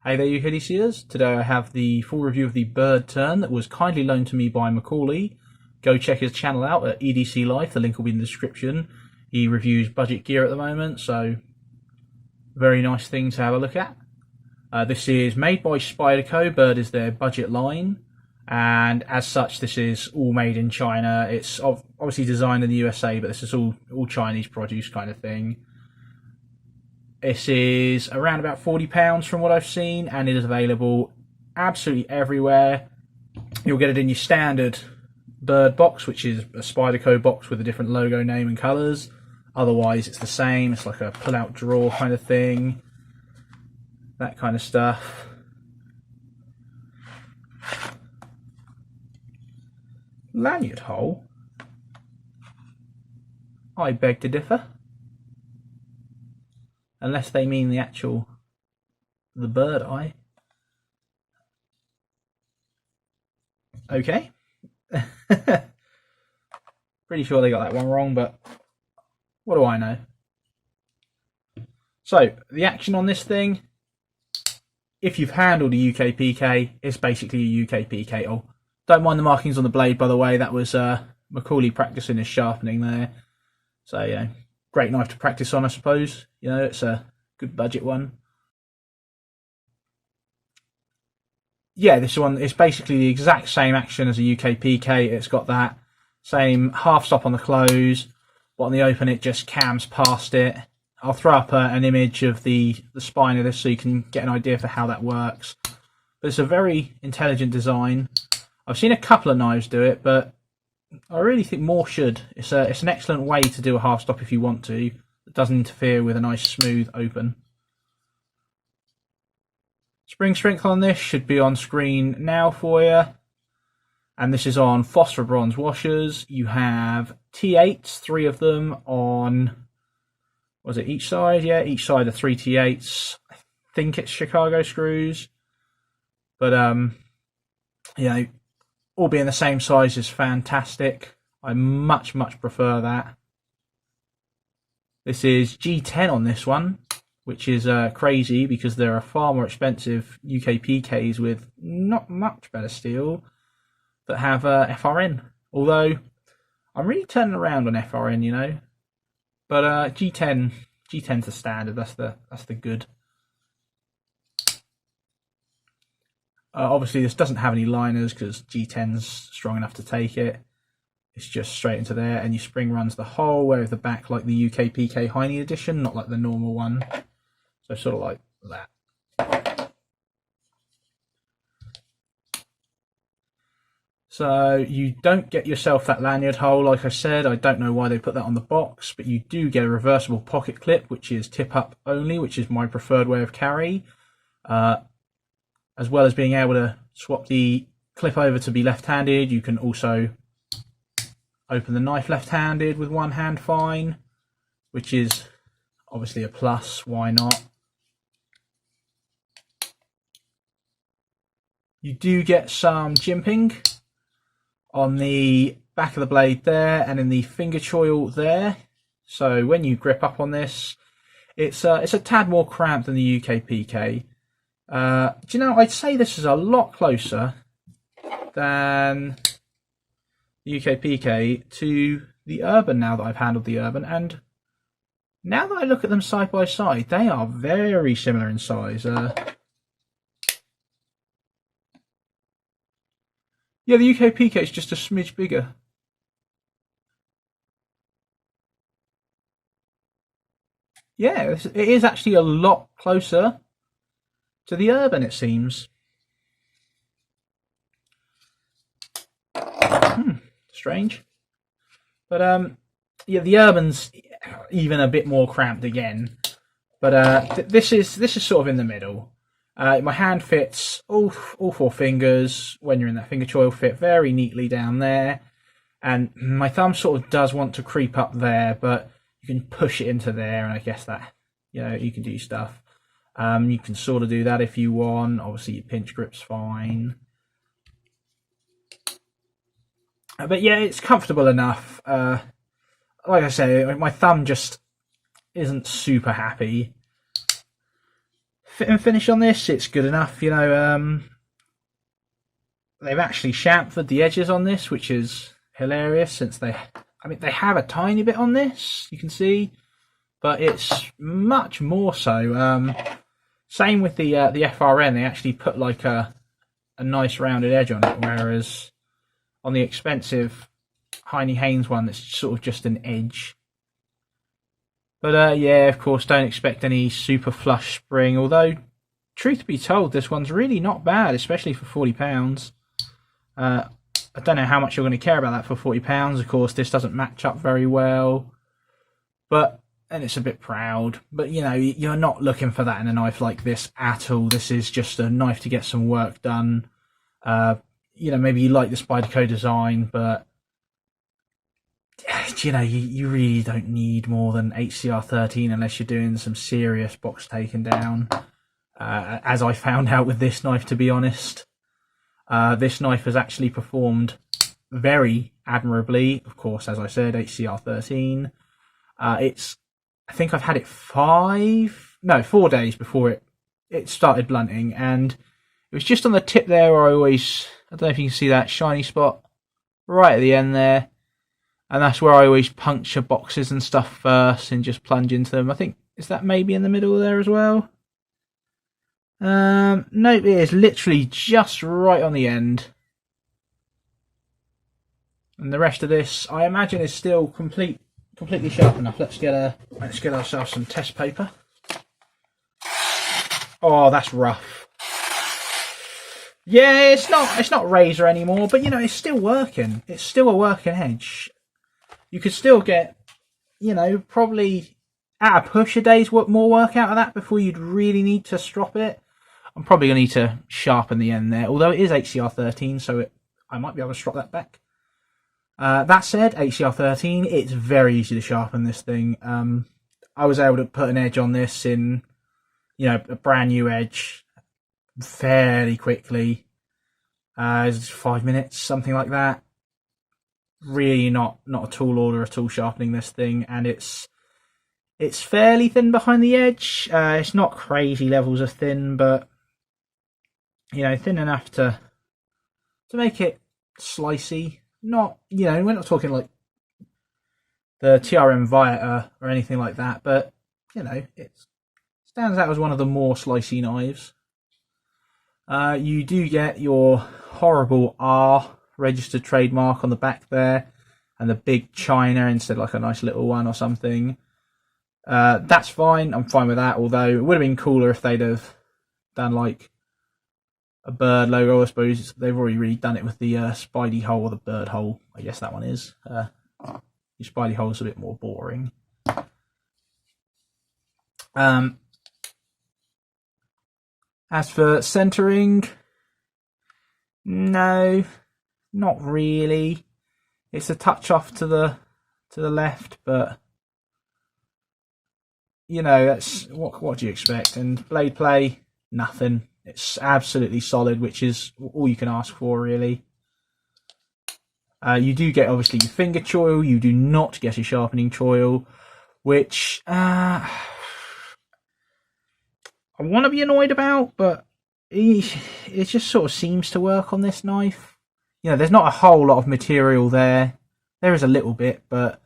Hey there, you hoodie seers. Today I have the full review of the Byrd Tern that was kindly loaned to me by Macaulay. Go check his channel out at EDC Life, the link will be in the description. He reviews budget gear at the moment, so very nice thing to have a look at. This is made by Spyderco. Byrd is their budget line, and as such this is all made in China. It's obviously designed in the USA, but this is all Chinese produce kind of thing. This is around about £40 from what I've seen, and it is available absolutely everywhere. You'll get it in your standard Byrd box, which is a Spyderco box with a different logo name and colours. Otherwise it's the same, it's like a pull-out drawer kind of thing. That kind of stuff. Lanyard hole? I beg to differ. Unless they mean the bird eye. Okay. Pretty sure they got that one wrong, but what do I know? So, the action on this thing, if you've handled a UKPK, it's basically a UKPK. Oh, don't mind the markings on the blade, by the way. That was Macaulay practicing his sharpening there. So, yeah. Great knife to practice on, I suppose. You know, it's a good budget one. Yeah, this one is basically the exact same action as a UKPK. It's got that same half stop on the close, but on the open it just cams past it. I'll throw up an image of the spine of this so you can get an idea for how that works. But it's a very intelligent design. I've seen a couple of knives do it, but I really think more should. It's an excellent way to do a half stop if you want to. It doesn't interfere with a nice smooth open. Spring strength on this should be on screen now for you. And this is on phosphor bronze washers. You have T8s, 3 of them on, was it each side? Yeah, each side are 3 T8s. I think it's Chicago screws. But, you know, all being the same size is fantastic. I much prefer that. This is G10 on this one, which is crazy because there are far more expensive UKPKs with not much better steel that have FRN. Although I'm really turning around on FRN, you know. But G10's the standard. That's the good. Obviously, this doesn't have any liners because G10's strong enough to take it. It's just straight into there, and your spring runs the whole way of the back like the UKPK Heine edition, not like the normal one. So sort of like that. So you don't get yourself that lanyard hole, like I said. I don't know why they put that on the box, but you do get a reversible pocket clip, which is tip up only, which is my preferred way of carry. As well as being able to swap the clip over to be left-handed, you can also open the knife left-handed with one hand fine, which is obviously a plus. Why not? You do get some jimping on the back of the blade there and in the finger choil there. So when you grip up on this, it's a tad more cramped than the UKPK. Do you know, I'd say this is a lot closer than the UKPK to the Urban now that I've handled the Urban, and now that I look at them side by side, they are very similar in size. Yeah, the UKPK is just a smidge bigger. Yeah, it is actually a lot closer to the Urban, it seems. Strange. But yeah, the Urban's even a bit more cramped again. But this is sort of in the middle. My hand fits all 4 fingers when you're in that finger choil, fit very neatly down there. And my thumb sort of does want to creep up there, but you can push it into there, and I guess that, you know, you can do stuff. You can sort of do that if you want. Obviously your pinch grip's fine. But yeah, it's comfortable enough. Like I say, my thumb just isn't super happy. fit and finish on this, it's good enough. You know, they've actually chamfered the edges on this, which is hilarious since they have a tiny bit on this, you can see, but it's much more so. Same with the FRN, they actually put like a nice rounded edge on it, whereas on the expensive Heine Haynes one, it's sort of just an edge. But yeah, of course, don't expect any super flush spring, although, truth be told, this one's really not bad, especially for £40. I don't know how much you're going to care about that for £40. Of course, this doesn't match up very well, and it's a bit proud. But, you know, you're not looking for that in a knife like this at all. This is just a knife to get some work done. You know, maybe you like the Spyderco design, but you know, you really don't need more than HCR13 unless you're doing some serious box taking down. As I found out with this knife, to be honest. This knife has actually performed very admirably. Of course, as I said, HCR13. I think I've had it 4 days before it started blunting, and it was just on the tip there where I don't know if you can see that shiny spot right at the end there. And that's where I always puncture boxes and stuff first and just plunge into them. I think, is that maybe in the middle there as well? No, it is literally just right on the end. And the rest of this, I imagine, is still completely sharp enough. Let's get ourselves some test paper. Oh, that's rough. Yeah, it's not razor anymore, but you know, it's still working. It's still a working edge. You could still get, you know, probably at a push a day's more work out of that before you'd really need to strop it. I'm probably going to need to sharpen the end there, although it is HCR13, so I might be able to strop that back. That said, HCR13, it's very easy to sharpen this thing. I was able to put an edge on this in, you know, a brand new edge fairly quickly. It's 5 minutes, something like that. Really not a tall order at all sharpening this thing, and it's fairly thin behind the edge. It's not crazy levels of thin, but you know, thin enough to make it slicey. Not, you know, we're not talking like the TRM Viator or anything like that, but you know, it stands out as one of the more slicey knives. You do get your horrible R registered trademark on the back there, and the big China instead of like a nice little one or something. That's fine, I'm fine with that, although it would have been cooler if they'd have done like a bird logo. I suppose they've already really done it with the Spidey hole, or the bird hole, I guess that one is. Your Spidey hole's a bit more boring. As for centering, no, not really. It's a touch off to the left, but you know, that's what do you expect? And blade play, nothing. It's absolutely solid, which is all you can ask for, really. You do get obviously your finger choil. You do not get a sharpening choil, which I want to be annoyed about, but it just sort of seems to work on this knife. You know, there's not a whole lot of material there. There is a little bit, but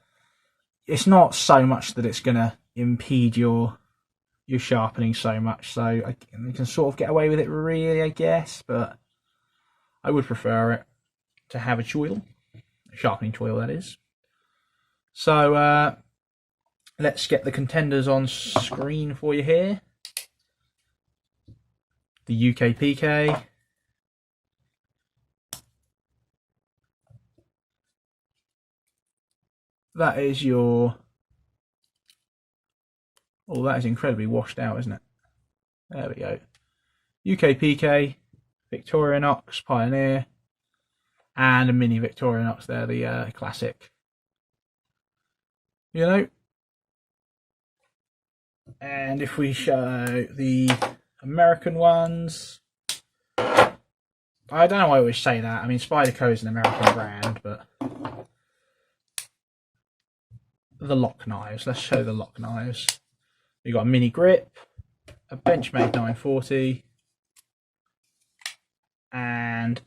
it's not so much that it's going to impede your sharpening so much. So you can sort of get away with it, really, I guess. But I would prefer it to have a choil, a sharpening choil, that is. So let's get the contenders on screen for you here. The UK PK. That is your... Oh, that is incredibly washed out, isn't it? There we go. UK PK, Victorinox, Pioneer, and a mini Victorinox there, the classic. You know? And if we show the American ones... I don't know why I always say that. I mean, Spyderco is an American brand, but... The lock knives. Let's show the lock knives. We've got a mini grip, a Benchmade 940, and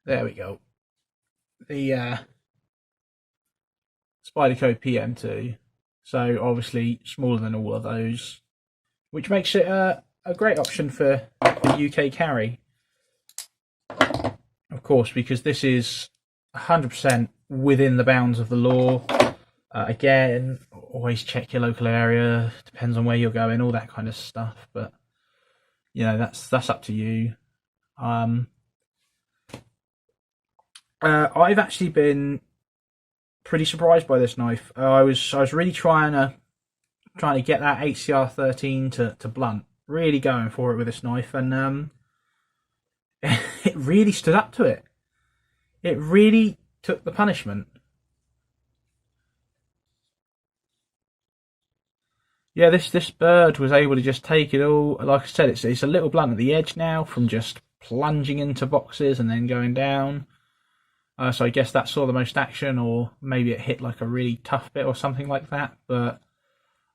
there we go. The Spyderco PM2, so obviously smaller than all of those, which makes it a great option for UK carry. Of course, because this is 100% within the bounds of the law. Again, always check your local area, depends on where you're going, all that kind of stuff, but you know, that's up to you. I've actually been pretty surprised by this knife. I was really trying to get that HCR13 to blunt, really going for it with this knife, and it really stood up to it. It really took the punishment. Yeah, this Byrd was able to just take it all. Like I said, it's a little blunt at the edge now from just plunging into boxes and then going down. So I guess that saw the most action, or maybe it hit like a really tough bit or something like that. But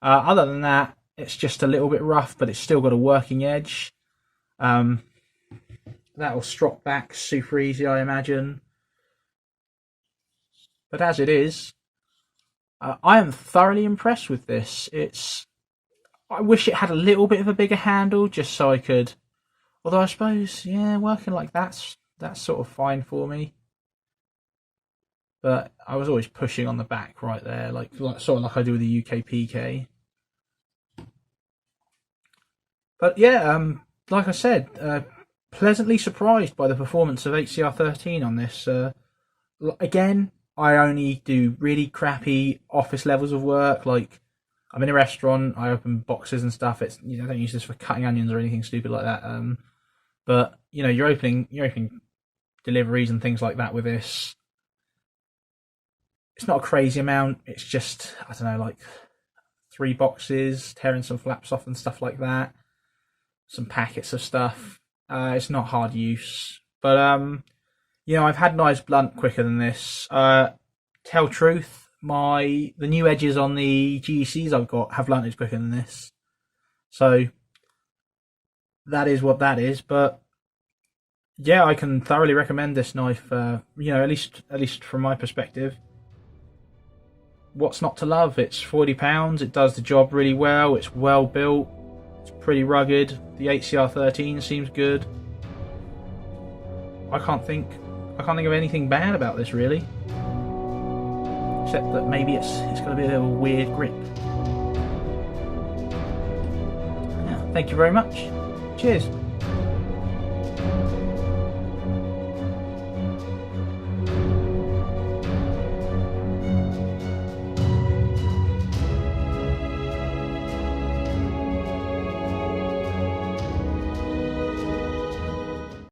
other than that, it's just a little bit rough, but it's still got a working edge. That will strop back super easy, I imagine. But as it is, I am thoroughly impressed with this. I wish it had a little bit of a bigger handle, just so I could. Although I suppose, yeah, working like that's sort of fine for me. But I was always pushing on the back right there, like sort of like I do with the UK PK. But yeah, like I said, pleasantly surprised by the performance of HCR13 on this. Again, I only do really crappy office levels of work, like I'm in a restaurant, I open boxes and stuff. It's, you know, I don't use this for cutting onions or anything stupid like that. But you know, you're opening deliveries and things like that with this. It's not a crazy amount. It's just, I don't know, like 3 boxes, tearing some flaps off and stuff like that. Some packets of stuff. It's not hard use, but you know, I've had knives blunt quicker than this. Tell truth, the new edges on the GECs I've got have blunted quicker than this. So that is what that is. But yeah, I can thoroughly recommend this knife. You know, at least from my perspective. What's not to love? It's £40. It does the job really well. It's well built. It's pretty rugged. The HCR13 seems good. I can't think of anything bad about this, really. Except that maybe it's got a bit of a weird grip. Yeah, thank you very much. Cheers.